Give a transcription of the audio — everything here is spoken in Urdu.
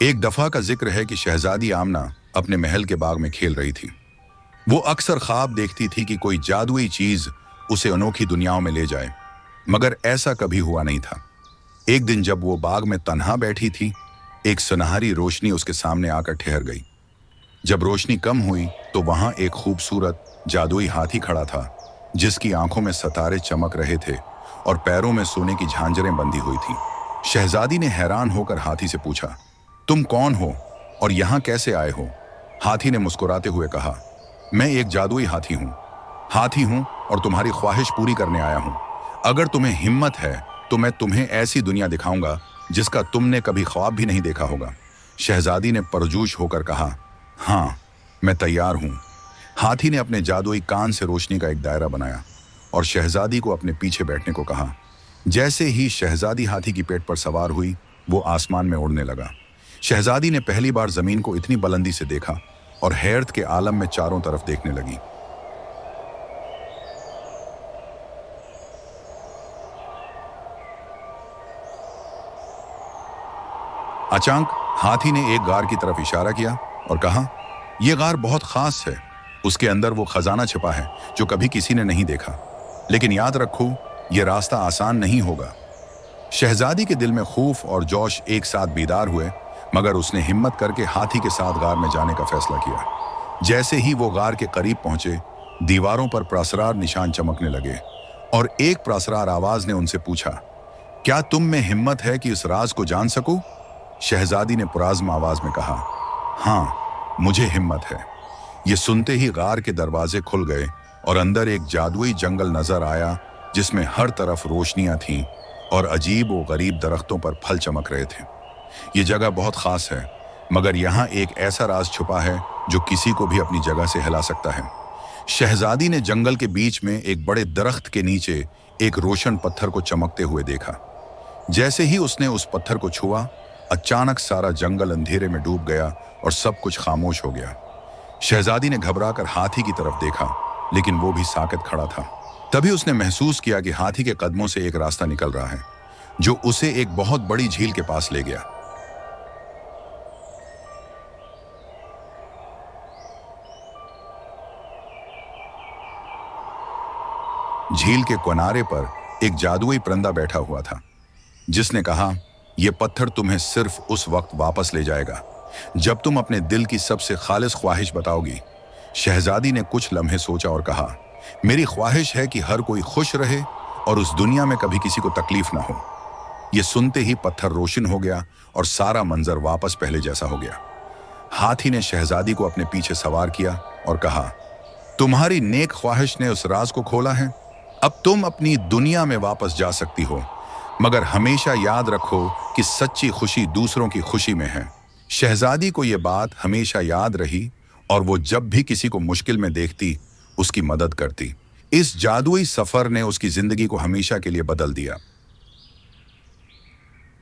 ایک دفعہ کا ذکر ہے کہ شہزادی آمنہ اپنے محل کے باغ میں کھیل رہی تھی۔ وہ اکثر خواب دیکھتی تھی کہ کوئی جادوئی چیز اسے انوکھی دنیاؤں میں لے جائے، مگر ایسا کبھی ہوا نہیں تھا۔ ایک دن جب وہ باغ میں تنہا بیٹھی تھی، ایک سنہری روشنی اس کے سامنے آ کر ٹھہر گئی۔ جب روشنی کم ہوئی تو وہاں ایک خوبصورت جادوئی ہاتھی کھڑا تھا، جس کی آنکھوں میں ستارے چمک رہے تھے اور پیروں میں سونے کی جھانجریں بندھی ہوئی تھیں۔ شہزادی نے حیران ہو کر ہاتھی سے پوچھا، تم کون ہو اور یہاں کیسے آئے ہو؟ ہاتھی نے مسکراتے ہوئے کہا، میں ایک جادوئی ہاتھی ہوں اور تمہاری خواہش پوری کرنے آیا ہوں۔ اگر تمہیں ہمت ہے تو میں تمہیں ایسی دنیا دکھاؤں گا جس کا تم نے کبھی خواب بھی نہیں دیکھا ہوگا۔ شہزادی نے پرجوش ہو کر کہا، ہاں، میں تیار ہوں۔ ہاتھی نے اپنے جادوئی کان سے روشنی کا ایک دائرہ بنایا اور شہزادی کو اپنے پیچھے بیٹھنے کو کہا۔ جیسے ہی شہزادی ہاتھی کی پیٹھ پر سوار ہوئی، وہ آسمان میں اڑنے لگا۔ شہزادی نے پہلی بار زمین کو اتنی بلندی سے دیکھا اور حیرت کے عالم میں چاروں طرف دیکھنے لگی۔ اچانک ہاتھی نے ایک غار کی طرف اشارہ کیا اور کہا، یہ غار بہت خاص ہے۔ اس کے اندر وہ خزانہ چھپا ہے جو کبھی کسی نے نہیں دیکھا، لیکن یاد رکھو، یہ راستہ آسان نہیں ہوگا۔ شہزادی کے دل میں خوف اور جوش ایک ساتھ بیدار ہوئے، مگر اس نے ہمت کر کے ہاتھی کے ساتھ غار میں جانے کا فیصلہ کیا۔ جیسے ہی وہ غار کے قریب پہنچے، دیواروں پر پراسرار نشان چمکنے لگے اور ایک پراسرار آواز نے ان سے پوچھا، کیا تم میں ہمت ہے کہ اس راز کو جان سکو؟ شہزادی نے پرعزم آواز میں کہا، ہاں، مجھے ہمت ہے۔ یہ سنتے ہی غار کے دروازے کھل گئے اور اندر ایک جادوئی جنگل نظر آیا جس میں ہر طرف روشنیاں تھیں اور عجیب و غریب درختوں پر پھل چمک رہے تھے۔ یہ جگہ بہت خاص ہے، مگر یہاں ایک ایسا راز چھپا ہے جو کسی کو بھی اپنی جگہ سے ہلا سکتا ہے۔ شہزادی نے جنگل کے بیچ میں ایک بڑے درخت کے نیچے ایک روشن پتھر کو چمکتے ہوئے دیکھا۔ جیسے ہی اس نے اس پتھر کو چھوا، اچانک سارا جنگل اندھیرے میں ڈوب گیا اور سب کچھ خاموش ہو گیا۔ شہزادی نے گھبرا کر ہاتھی کی طرف دیکھا، لیکن وہ بھی ساکت کھڑا تھا۔ تبھی اس نے محسوس کیا کہ ہاتھی کے قدموں سے ایک راستہ نکل رہا ہے جو اسے ایک بہت بڑی جھیل کے پاس لے گیا۔ جھیل کے کنارے پر ایک جادوئی پرندہ بیٹھا ہوا تھا، جس نے کہا، یہ پتھر تمہیں صرف اس وقت واپس لے جائے گا جب تم اپنے دل کی سب سے خالص خواہش بتاؤ گی۔ شہزادی نے کچھ لمحے سوچا اور کہا، میری خواہش ہے کہ ہر کوئی خوش رہے اور اس دنیا میں کبھی کسی کو تکلیف نہ ہو۔ یہ سنتے ہی پتھر روشن ہو گیا اور سارا منظر واپس پہلے جیسا ہو گیا۔ ہاتھی نے شہزادی کو اپنے پیچھے سوار کیا اور کہا، تمہاری نیک خواہش نے اس راز کو کھولا ہے۔ اب تم اپنی دنیا میں واپس جا سکتی ہو، مگر ہمیشہ یاد رکھو کہ سچی خوشی دوسروں کی خوشی میں ہے۔ شہزادی کو یہ بات ہمیشہ یاد رہی اور وہ جب بھی کسی کو مشکل میں دیکھتی، اس کی مدد کرتی۔ اس جادوئی سفر نے اس کی زندگی کو ہمیشہ کے لیے بدل دیا۔